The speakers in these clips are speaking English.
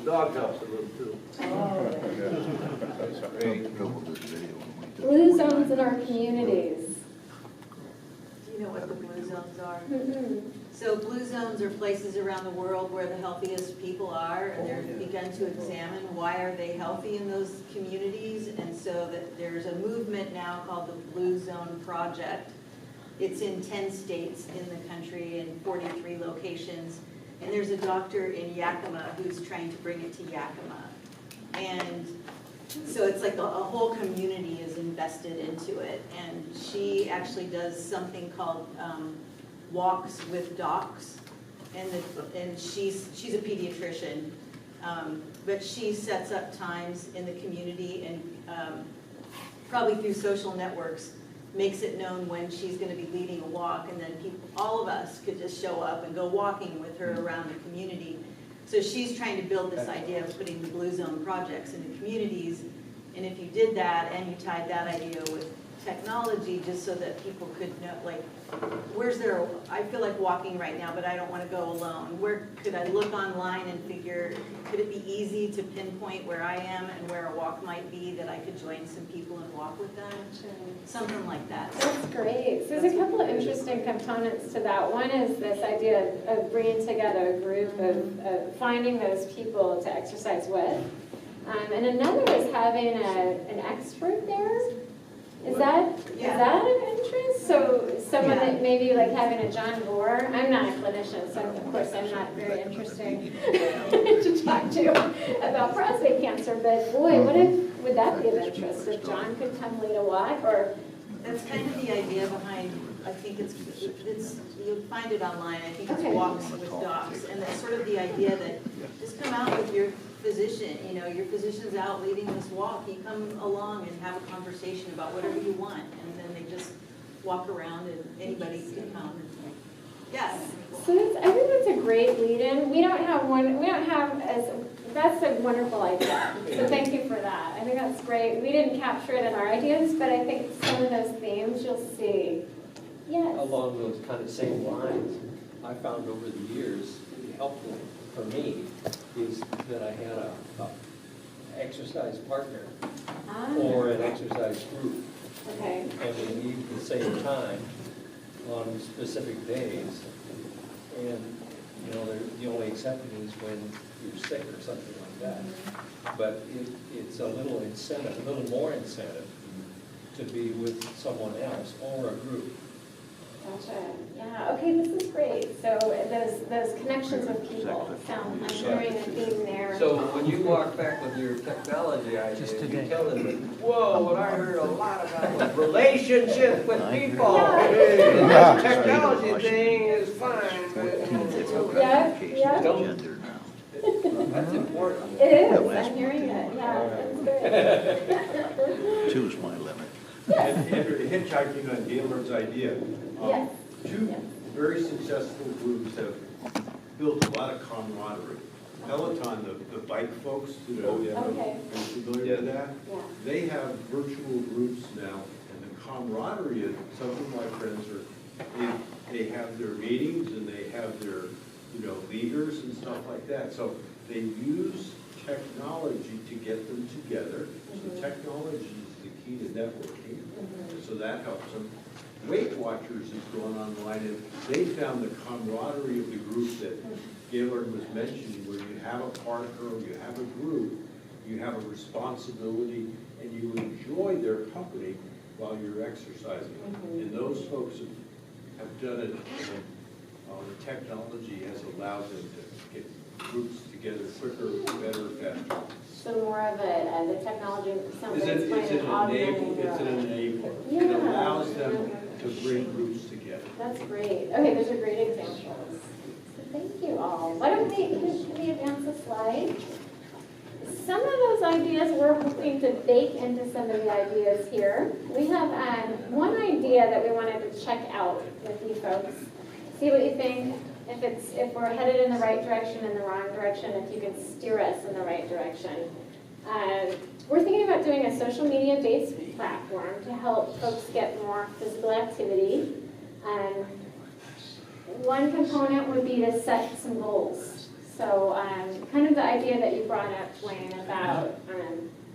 dog helps a little too. Blue zones in our communities. Do you know what the blue zones are? Mm-hmm. So blue zones are places around the world where the healthiest people are, and they've begun to examine why are they healthy in those communities, and so that there's a movement now called the Blue Zone Project. It's in 10 states in the country and 43 locations, and there's a doctor in Yakima who's trying to bring it to Yakima. And so it's like a whole community is invested into it, and she actually does something called walks with docs, and she's a pediatrician, but she sets up times in the community and probably through social networks makes it known when she's going to be leading a walk, and then people, all of us could just show up and go walking with her around the community. So she's trying to build this idea of putting the Blue Zone projects in the communities, and if you did that and you tied that idea with technology just so that people could know, like, where's there, I feel like walking right now, but I don't want to go alone. Where could I look online and figure, could it be easy to pinpoint where I am and where a walk might be that I could join some people and walk with them? Something like that. That's great. So there's a couple of interesting components to that. One is this idea of bringing together a group of finding those people to exercise with. And another is having an expert there. Is that of interest? So someone that maybe like having a John Gore. I'm not a clinician, so of course I'm not very interesting to talk to about prostate cancer. But boy, would that be of interest if John could come lead a walk? Or that's kind of the idea behind. I think it's you'll find it online. I think it's walks with docs, and that's sort of the idea that just come out with your physician, you know, your physician's out leading this walk, you come along and have a conversation about whatever you want, and then they just walk around and anybody can come. Yes. So I think that's a great lead-in. That's a wonderful idea. So thank you for that. I think that's great. We didn't capture it in our ideas, but I think some of those themes you'll see. Yes. Along those kind of same lines, I found over the years, helpful for me is that I had a exercise partner or an exercise group. Okay. And we meet at the same time on specific days. And, you know, the only exception is when you're sick or something like that. But it's a little incentive, a little more incentive to be with someone else or a group. Gotcha. Yeah. Okay. This is great. So those connections with people. I'm hearing a theme there. So when you walk back with your technology ideas, you tell them that, whoa, what I heard a lot about was relationships with people. Yeah. This technology thing is fine, but that's important. It is. I'm hearing it. Yeah. That's good. Choose my limit. Yes. Andrea, hitchhiking on Gaylord's idea. Yes. Two very successful groups have built a lot of camaraderie. Peloton, the bike folks, you know, Okay. are you familiar with that? Yeah. They have virtual groups now, and the camaraderie of some of my friends they have their meetings and they have their, you know, leaders and stuff like that. So they use technology to get them together. So technology is the key to networking. So that helps them. Weight Watchers has gone online and they found the camaraderie of the group that Gaylord was mentioning, where you have a partner, you have a group, you have a responsibility, and you enjoy their company while you're exercising. And those folks have done it, and the technology has allowed them to get groups together quicker, better, faster. So more of the technology, something that's It's an augmenting. enabler. Yeah. It allows them to bring groups together. That's great. Okay, those are great examples. So thank you all. Why don't we advance the slide? Some of those ideas we're hoping to bake into some of the ideas here. We have one idea that we wanted to check out with you folks. See what you think. If we're headed in the right direction, in the wrong direction, if you can steer us in the right direction. We're thinking about doing a social media-based platform to help folks get more physical activity. One component would be to set some goals. So kind of the idea that you brought up, Wayne, about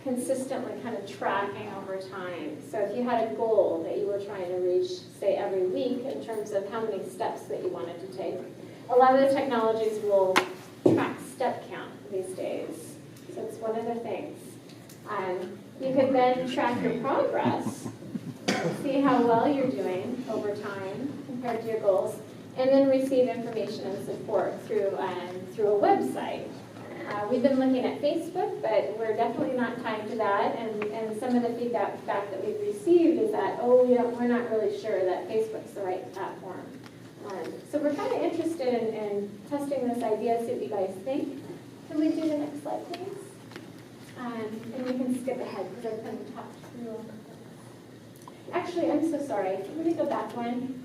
consistently kind of tracking over time. So if you had a goal that you were trying to reach, say, every week in terms of how many steps that you wanted to take, a lot of the technologies will track step count these days. So it's one of the things. You could then track your progress, see how well you're doing over time compared to your goals, and then receive information and support through a website. We've been looking at Facebook, but we're definitely not tied to that. And some of the feedback that we've received is that, we're not really sure that Facebook's the right platform. So we're kind of interested in testing this idea, see what you guys think. Can we do the next slide, please? And we can skip ahead because I couldn't talk through. Actually, I'm so sorry. Can we go back one?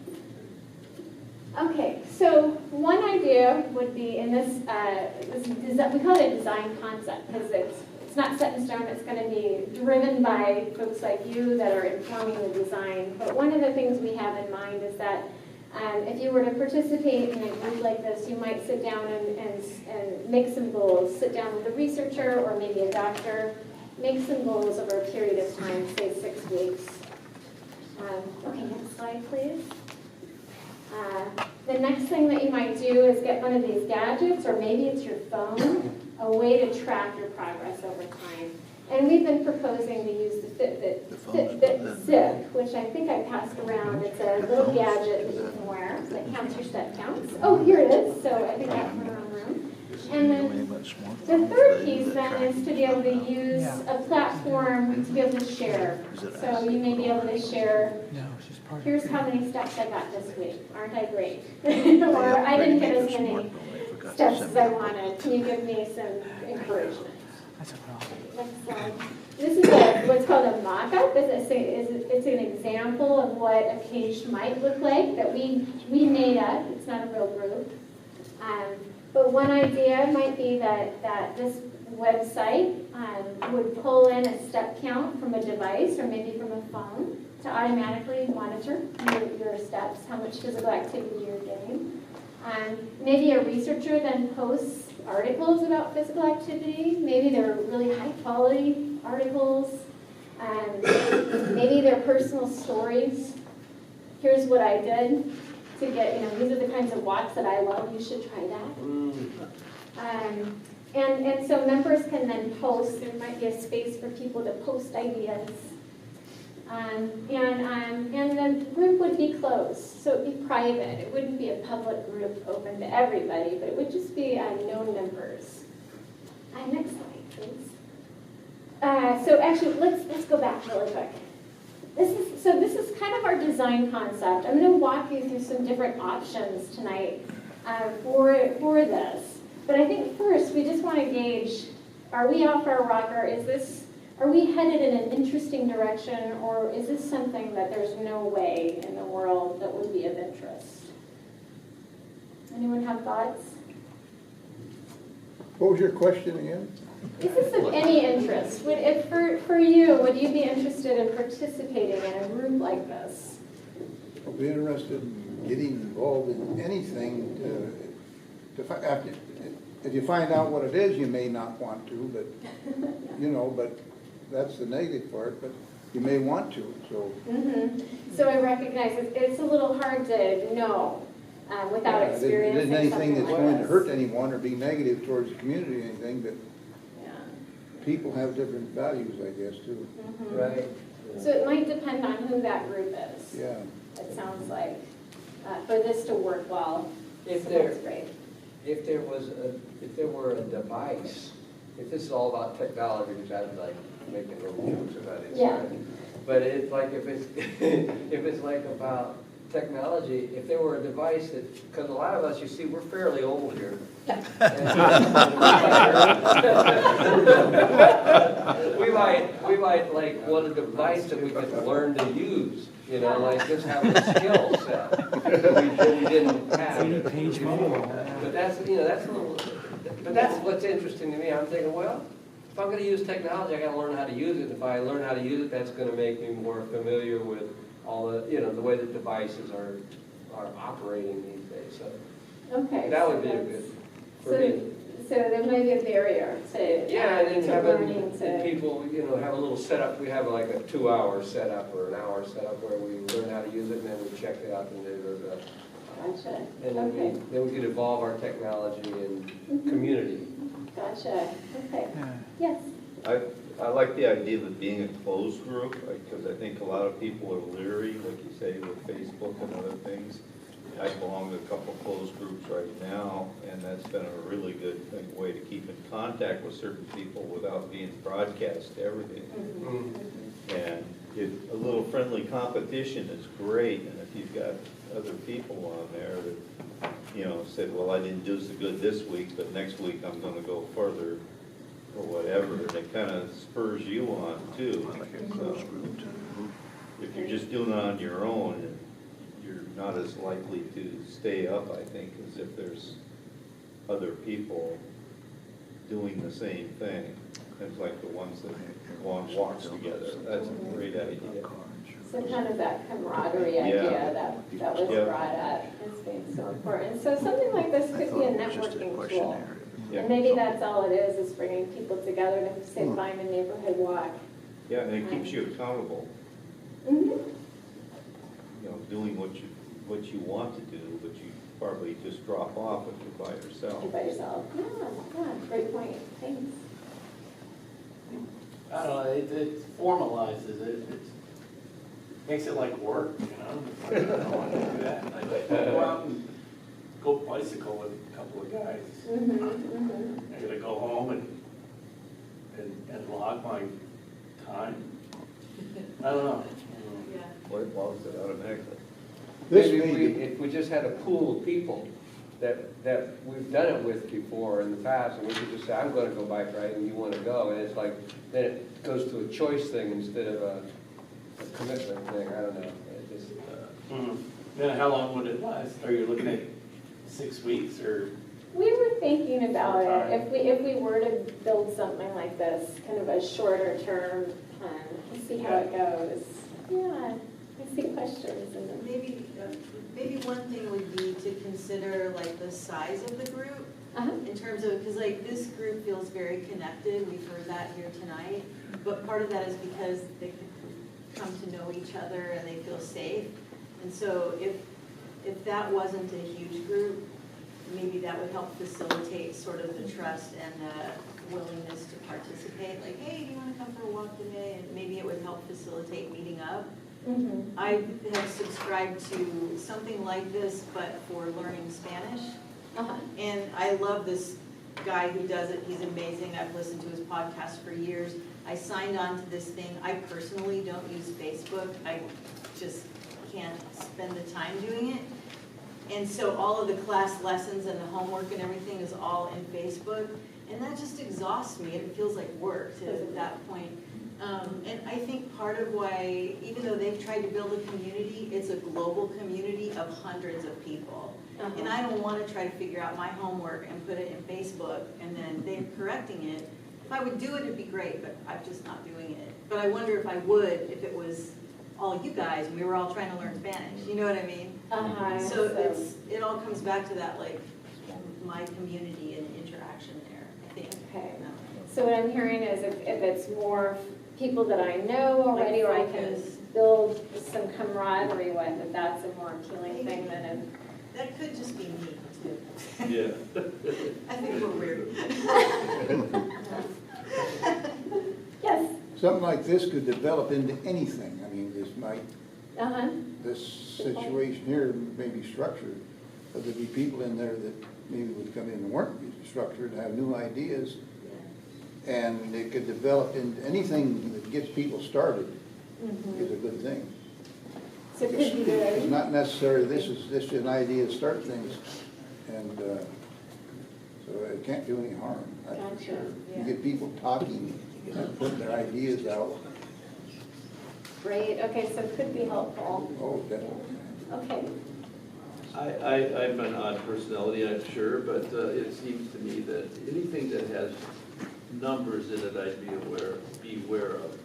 Okay, so one idea would be in this, we call it a design concept because it's not set in stone. It's going to be driven by folks like you that are informing the design. But one of the things we have in mind is that if you were to participate in a group like this, you might sit down and make some goals. Sit down with a researcher or maybe a doctor. Make some goals over a period of time, say 6 weeks. Okay, next slide, please. The next thing that you might do is get one of these gadgets, or maybe it's your phone, a way to track your progress over time. And we've been proposing to use the Fitbit Zip, which I think I passed around. It's a little gadget that you can wear that counts your step counts. Oh, here it is. So I think that's in the wrong room. And then the third piece then is to be able to use a platform to be able to share. So you may be able to share, here's how many steps I got this week. Aren't I great? Or I didn't get as many steps as I wanted. Can you give me some encouragement? Next slide. This is what's called a mock-up. It's an example of what a page might look like that we made up. It's not a real group. But one idea might be that this website would pull in a step count from a device or maybe from a phone to automatically monitor your steps, how much physical activity you're getting. Maybe a researcher then posts articles about physical activity. Maybe they're really high quality articles. Maybe they're personal stories. Here's what I did to get, these are the kinds of walks that I love. You should try that. And so members can then post. There might be a space for people to post ideas. And the group would be closed, so it would be private. It wouldn't be a public group open to everybody, but it would just be known members. Next slide, please. So actually, let's go back really quick. This is kind of our design concept. I'm going to walk you through some different options tonight for this. But I think first we just want to gauge: are we off our rocker? Are we headed in an interesting direction, or is this something that there's no way in the world that would be of interest? Anyone have thoughts? What was your question again? Is this of any interest? For you, would you be interested in participating in a group like this? I'll be interested in getting involved in anything if you find out what it is, you may not want to, but but that's the negative part, but you may want to, so. So I recognize it's a little hard to know without experiencing It isn't anything that's going to hurt this. anyone or be negative towards the community or anything, but people have different values, I guess, too. Right. So it might depend on who that group is. Yeah. It sounds like, for this to work well. If so there- that's great. If there were a device, if this is all about technology, which I would like making little jokes about it. Yeah. But it's like if it's like about technology, if there were a device that, because a lot of us, you see, we're fairly old here. we might like want a device that we could learn to use. Like just have a skill set that we didn't have. But that's a little. But that's what's interesting to me. I'm thinking, well, if I'm going to use technology, I got to learn how to use it. If I learn how to use it, that's going to make me more familiar with all the, the way that devices are operating these days. So Okay. that would be a good for me. So So there may be a barrier to, Yeah, and then learning having to. people, have a little setup, we have like a 2-hour setup or an hour setup where we learn how to use it and then we check it out and Gotcha, then okay, then we can evolve our technology and community. gotcha, okay, yes. I like the idea of it being a closed group, because I think a lot of people are leery, like you say, with Facebook and other things. I belong to a couple closed groups right now, and that's been a really good way to keep in contact with certain people without being broadcast to everything. And a little friendly competition is great, and if you've got other people on there that, said, well, I didn't do so good this week, but next week I'm gonna go further, or whatever, and it kind of spurs you on too. So, if you're just doing it on your own, you're not as likely to stay up, I think, as if there's other people doing the same thing. It's like the ones that go on walks together. That's a great idea. So kind of that camaraderie idea that was brought up as being so important. So something like this could be a networking tool. And maybe that's all it is bringing people together to, say, find a neighborhood walk. Yeah, and it keeps you accountable. Mm-hmm. Doing what you want to do, but you probably just drop off if you're by yourself. By yourself. Yeah, great point. Thanks. I don't know, it formalizes it, it makes it like work, I don't want to do that. I go out and go bicycle with a couple of guys. I gotta go home and log my time. I don't know. Well, it logs it automatically. Maybe if we just had a pool of people that we've done it with before in the past, and we could just say, I'm gonna go bike riding, and you wanna go, and it's like, then it goes to a choice thing instead of a commitment thing, I don't know. It just, Then how long would it last? Are you looking at 6 weeks or? We were thinking about it, if we were to build something like this, kind of a shorter term plan, to see how it goes. Yeah, I see questions in them. Maybe one thing would be to consider like the size of the group in terms of, because like this group feels very connected, we've heard that here tonight, but part of that is because they come to know each other and they feel safe. And so if that wasn't a huge group, maybe that would help facilitate sort of the trust and the willingness to participate. Like, hey, do you want to come for a walk today? And maybe it would help facilitate meeting up. I have subscribed to something like this, but for learning Spanish. And I love this guy who does it. He's amazing. I've listened to his podcast for years. I signed on to this thing. I personally don't use Facebook. I just can't spend the time doing it. And so all of the class lessons and the homework and everything is all in Facebook. And that just exhausts me. It feels like work at that point. And I think part of why, even though they've tried to build a community, it's a global community of hundreds of people. And I don't want to try to figure out my homework and put it in Facebook and then they're correcting it. If I would do it, it'd be great, but I'm just not doing it. But I wonder if I would, if it was all you guys and we were all trying to learn Spanish. You know what I mean? So it all comes back to that, like, my community and interaction there, I think. Okay. So what I'm hearing is if it's more people that I know already, or I can build some camaraderie with, that's a more appealing thing than if... That could just be me, too. Yeah. I think we're weird. Yes. Something like this could develop into anything. I mean, this might, Uh-huh. this situation here may be structured, but there'd be people in there that maybe would come in and weren't structured, have new ideas, and it could develop into anything that gets people started is a good thing. So it could be It's good. not necessarily, this is an idea to start things, and so it can't do any harm, that's for Gotcha, sure. yeah. You get people talking and putting their ideas out. Great, okay, so it could be helpful. Oh, definitely. Okay. I'm an odd personality, I'm sure, but it seems to me that anything that has numbers in it, I'd be aware of.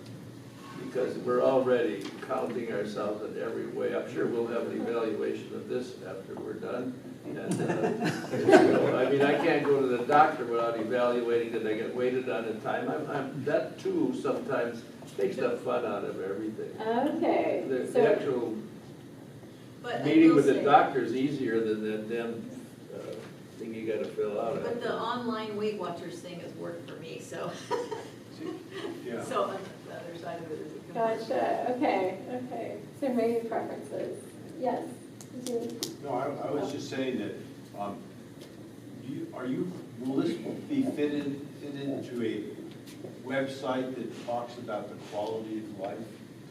Because we're already counting ourselves in every way. I'm sure we'll have an evaluation of this after we're done. And, I mean, I can't go to the doctor without evaluating that I get waited on in time. That too sometimes takes the fun out of everything. Okay, The so, actual But I meeting will with the say- doctor is easier than that damn thing you gotta fill out. But the online Weight Watchers thing has worked for me, so. Yeah. So on the other side of it is a good. gotcha, okay, okay. So maybe preferences, yes. Julie? No, I was just saying that, will this be fitted into a website that talks about the quality of life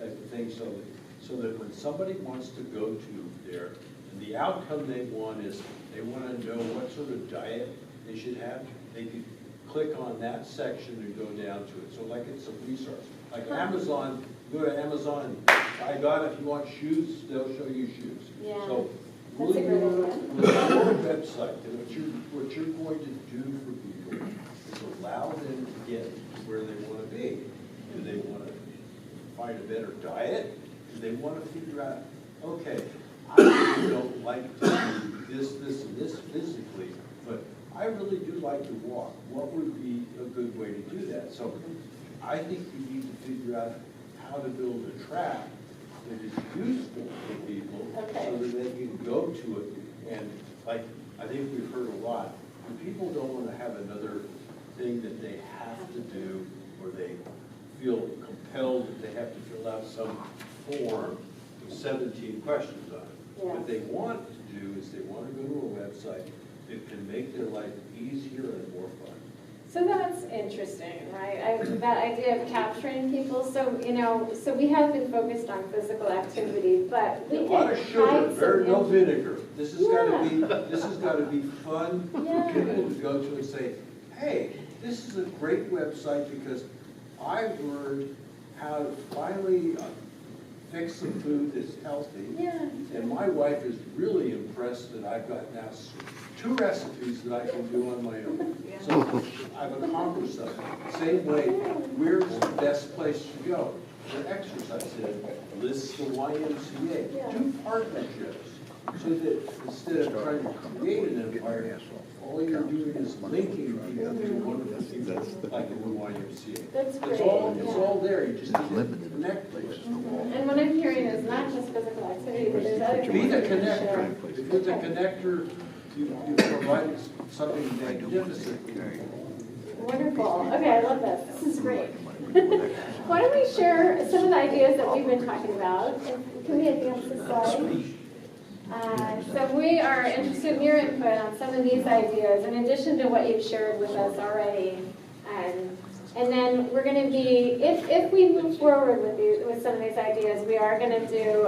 type of thing, so that when somebody wants to go to there, and the outcome they want is, they want to know what sort of diet they should have, they could click on that section and go down to it. So like it's a resource. Like Amazon, go to Amazon and buy God, if you want shoes, they'll show you shoes. Yeah, So that's a really, great with your website, and what you're going to do for people is allow them to get where they want to be. Do they want to find a better diet? Do they want to figure out, okay, I really don't like to do this, and this physically, but I really do like to walk. What would be a good way to do that? So I think we need to figure out how to build a track that is useful for people, Okay. so that they can go to it. And like, I think we've heard a lot, when people don't want to have another thing that they have to do, or they feel compelled that they have to fill out some form with 17 questions on it. Yeah. What they want to do is they want to go to a website that can make their life easier and more fun. So that's interesting, right? That idea of capturing people, so, you know, so we have been focused on physical activity, but we A can lot of sugar, hide some no in- vinegar. This has got Yeah. to be, this has got to be fun for Yeah. people to go to and say, hey, this is a great website because I've learned how to finally fix some food that's healthy. Yeah. And my wife is really impressed that I've got now 2 recipes that I can do on my own. So I've accomplished something. Same way, where's the best place to go for exercise? It lists the YMCA. Yeah. Do partnerships so that instead of trying to create an empire, all you're doing is linking people to wonderful things like the YMCA. That's great, It's yeah. all there. You just need to connect places. And what I'm hearing is not just physical activity, but there's other things. Be the we can share. connector. If you're the connector, you provide something magnificent. Wonderful. Okay, I love this. This is great. Why don't we share some of the ideas that we've been talking about? Can we advance the slide? So we are interested in your input on some of these ideas, in addition to what you've shared with us already. And then we're going to be, if we move forward with some of these ideas, we are going to do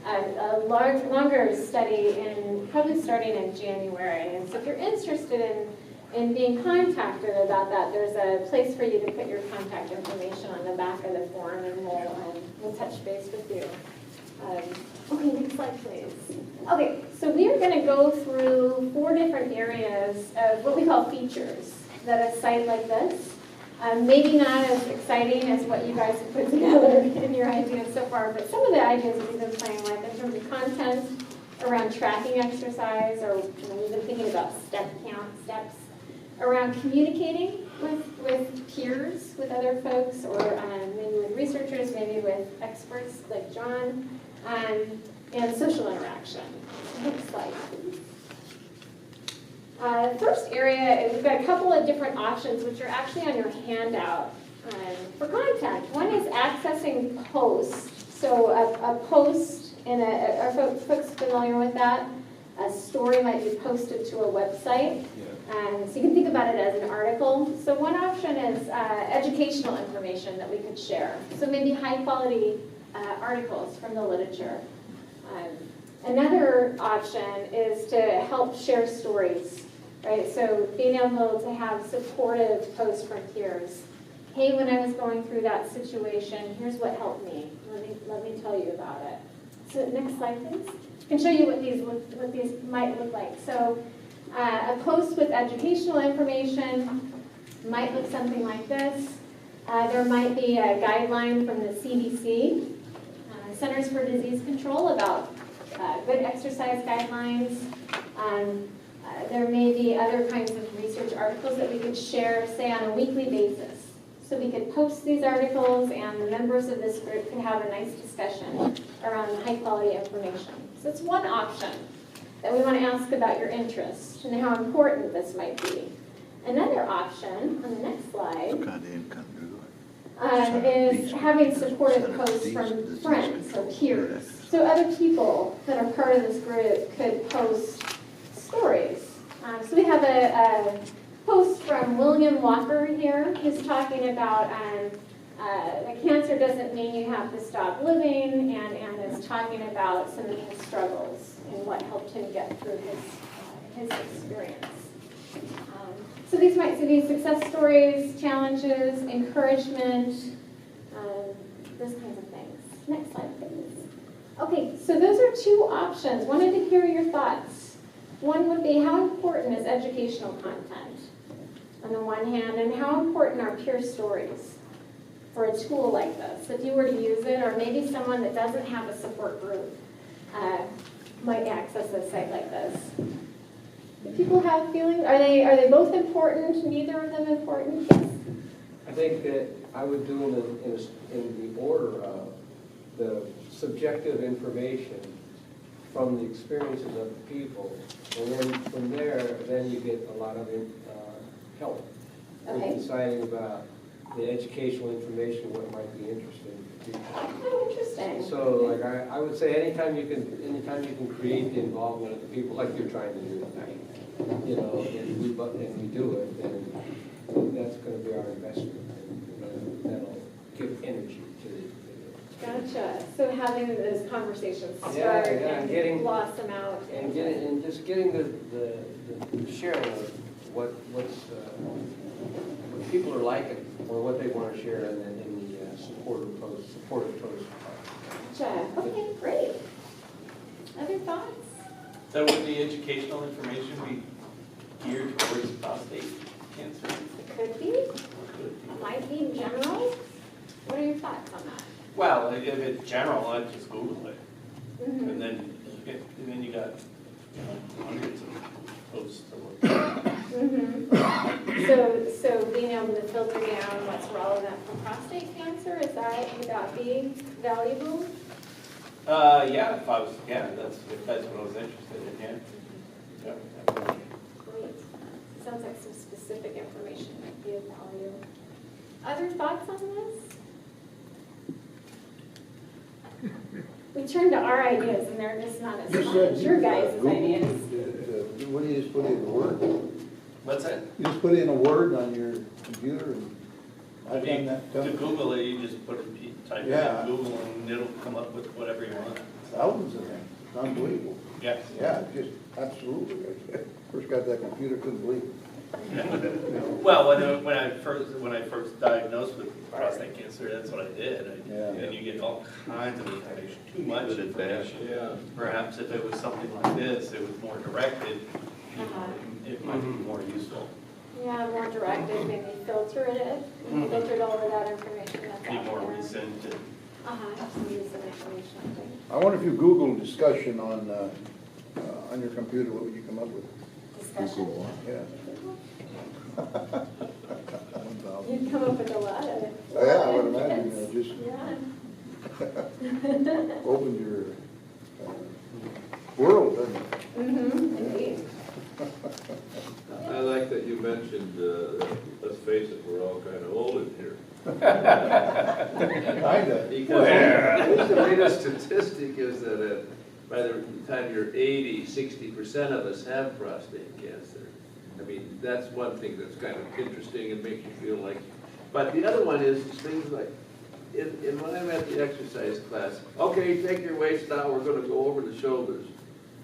a longer study, probably starting in January. And so if you're interested in being contacted about that, there's a place for you to put your contact information on the back of the form, and we'll touch base with you. Okay, next slide, please. Okay, so we are going to go through 4 different areas of what we call features that a site like this, maybe not as exciting as what you guys have put together in your ideas so far, but some of the ideas that we've been playing with in terms of content around tracking exercise, or we've been thinking about step count, steps, around communicating with peers, with other folks, or maybe with researchers, maybe with experts like John, and social interaction. Next slide, please. First area, we've got a couple of different options which are actually on your handout for contact. One is accessing posts. So a post, are folks familiar with that? A story might be posted to a website. So you can think about it as an article. So one option is educational information that we could share. So maybe high quality articles from the literature. Another option is to help share stories, right? So being able to have supportive posts from peers. Hey, when I was going through that situation, here's what helped me. Let me tell you about it. So next slide, please. I can show you what these might look like. So a post with educational information might look something like this. There might be a guideline from the CDC, Centers for Disease Control, about good exercise guidelines. There may be other kinds of research articles that we could share, say, on a weekly basis. So we could post these articles and the members of this group could have a nice discussion around high quality information. So it's one option that we want to ask about your interest and how important this might be. Another option, on the next slide, is having supportive posts from friends or peers. So other people that are part of this group could post stories. So we have a post from William Walker here. He's talking about that cancer doesn't mean you have to stop living, and is talking about some of his struggles and what helped him get through his experience. So these might be success stories, challenges, encouragement, those kinds of things. Next slide, please. Okay, so those are two options. Wanted to hear your thoughts. One would be, how important is educational content on the one hand, and how important are peer stories for a tool like this? If you were to use it, or maybe someone that doesn't have a support group might access a site like this. Do people have feelings? Are they both important? Neither of them important? Yes. I think that I would do in the order of the subjective information from the experiences of the people, and then from there, then you get a lot of help in deciding about the educational information, what might be interesting to people. Oh, interesting. So, like I would say, anytime you can create the involvement of the people, like you're trying to do tonight, you know, and we do it, then that's going to be our investment, and that'll give energy to the. Gotcha. So having those conversations start and blossom out. And just getting the sharing of what people are liking or what they want to share in the supportive post. Gotcha. Okay, great. Other thoughts? So would the educational information be geared towards prostate cancer? Could be. Might be general. What are your thoughts on that? Well, if it's general, I'd just Google it. Mm-hmm. And then you got hundreds of posts to look at. Mm-hmm. So being able to filter down what's relevant for prostate cancer, would that be valuable? Yeah, if that's what I was interested in, yeah. Great. Sounds like some specific information might be of value. Other thoughts on this? We turn to our ideas and they're just not as fun as your guys' ideas. What do you just put in a word? What's that? You just put in a word on your computer and I've done that. To Google it, you just type it in Google and it'll come up with whatever you want. Thousands of them. It's unbelievable. Yes. Yeah, just absolutely. First got that computer, couldn't believe it. Well, when I first diagnosed with prostate cancer, that's what I did. And you get all kinds of information, too much information. Yeah. Perhaps if it was something like this, it was more directed, it might be more useful. Yeah, more directed, maybe filtered it, filtered all of that information that's Be out more there. recent. Some recent information, I think. I wonder if you Google discussion on your computer, what would you come up with? Discussion? Yeah. You'd come up with a lot of it. Yeah, I would imagine, just Yeah. opened your world, doesn't it? Indeed. I like that you mentioned, let's face it, we're all kind of old in here. Kinda. Because the latest statistic is that by the time you're 80, 60% of us have prostate cancer. I mean, that's one thing that's kind of interesting and makes you feel like, but the other one is things like, when I'm at the exercise class, okay, take your weights down, we're gonna go over the shoulders,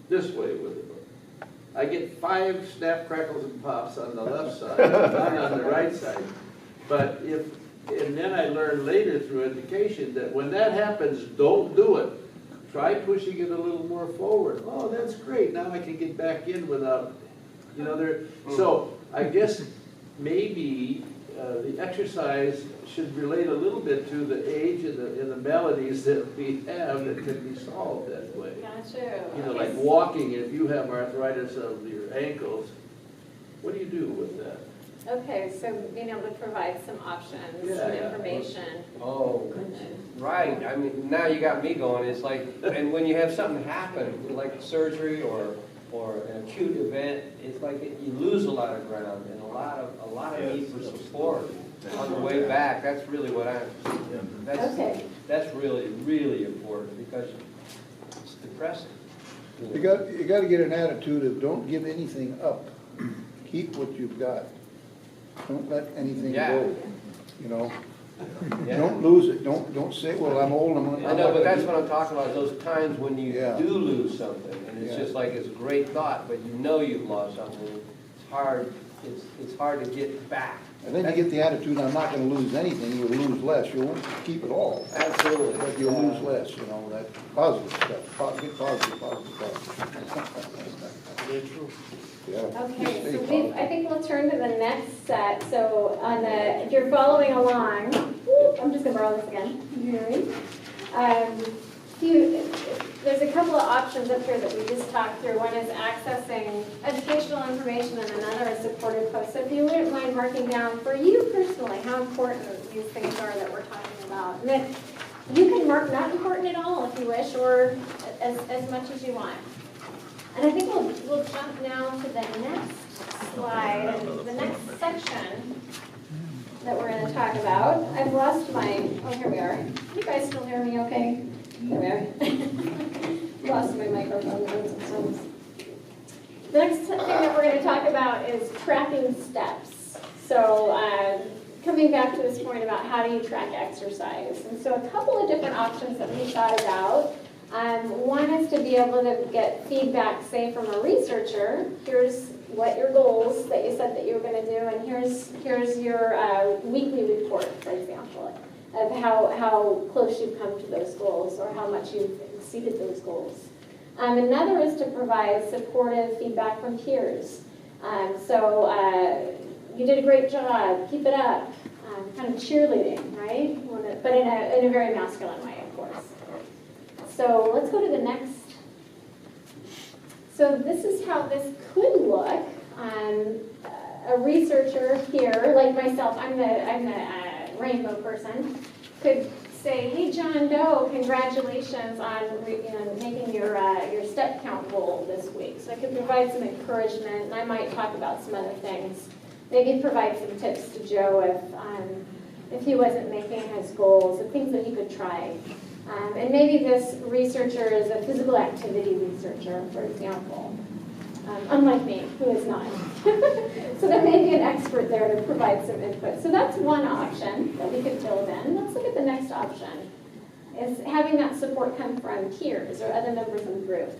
this way with it. I get 5 snap, crackles, and pops on the left side, none on the right side. But and then I learned later through education that when that happens, don't do it. Try pushing it a little more forward. Oh, that's great, now I can get back in without, so I guess maybe the exercise should relate a little bit to the age and the maladies that we have that can be solved that way. Gotcha. You know, like walking, if you have arthritis of your ankles, what do you do with that? Okay, so being able to provide some options, Yeah, some yeah. information. Oh, right, I mean, now you got me going, it's like, and when you have something happen, like surgery or an acute event, it's like you lose a lot of ground and a lot of need for support on the way back. That's really what Okay. that's really, really important because it's depressing. You got to get an attitude of don't give anything up. Keep what you've got. Don't let anything go, you know? Yeah. Don't lose it. Don't say, well, I'm old, I'm I know, but that's what I'm talking about, those times when you Yeah. do lose something, and it's Yeah. just like it's a great thought, but you know you've lost something. It's hard to get back. And then you get the attitude, I'm not gonna lose anything, you'll lose less, you won't keep it all. Absolutely. But you'll lose less, you know, that positive stuff, get positive. Yeah. Okay, Stay so positive. I think we'll turn to the next set. So if you're following along, I'm just gonna borrow this again. There's a couple of options up here that we just talked through. One is accessing educational information and another is supportive posts. So if you wouldn't mind marking down for you personally how important these things are that we're talking about. And then you can mark not important at all if you wish, or as much as you want. And I think we'll jump now to the next slide, the next section that we're going to talk about. I've lost my, oh, here we are. Can you guys still hear me okay? There we are. Lost my microphone. The next thing that we're going to talk about is tracking steps. So coming back to this point about how do you track exercise. And so a couple of different options that we thought about. One is to be able to get feedback, say, from a researcher. Here's what your goals that you said that you were going to do, and here's your weekly report, for example, of how close you've come to those goals or how much you've exceeded those goals. Another is to provide supportive feedback from peers. You did a great job, keep it up, kind of cheerleading, right? But in a very masculine way, of course. So let's go to the next. So this is how this could look. A researcher here, like myself, I'm the rainbow person, could say, hey, John Doe, congratulations on making your step count goal this week. So I could provide some encouragement, and I might talk about some other things. Maybe provide some tips to Joe if he wasn't making his goals, the things that he could try. And maybe this researcher is a physical activity researcher, for example, unlike me, who is not. So there may be an expert there to provide some input. So that's one option that we could build in. Let's look at the next option, is having that support come from peers or other members of the group.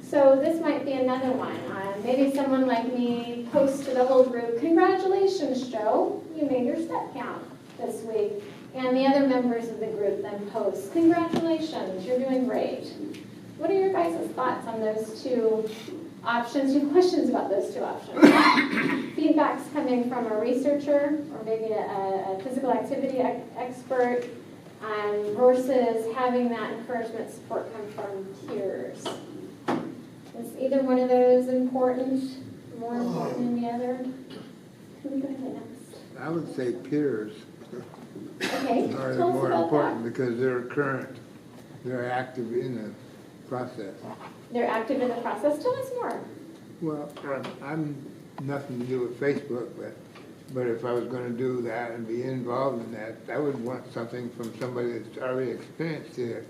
So this might be another one. Maybe someone like me posts to the whole group, congratulations, Joe, you made your step count this week. And the other members of the group then post, congratulations, you're doing great. What are your guys' thoughts on those two options? Do you have questions about those two options? Feedback's coming from a researcher or maybe a physical activity expert versus having that encouragement support come from peers. Is either one of those important, more important than the other? Can we go to the next? I would say peers Okay, are tell us more about important that. because they're active in the process. They're active in the process. Tell us more. Well, I'm nothing to do with Facebook, but if I was going to do that and be involved in that, I would want something from somebody that's already experienced the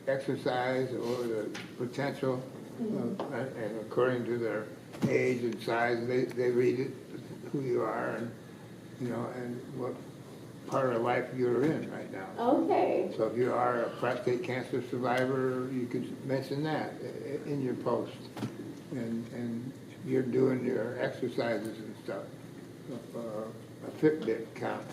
exercise or the potential, and according to their age and size, they read it, who you are, and and what part of life you're in right now. Okay. So if you are a prostate cancer survivor, you could mention that in your post, and you're doing your exercises and stuff, a Fitbit count,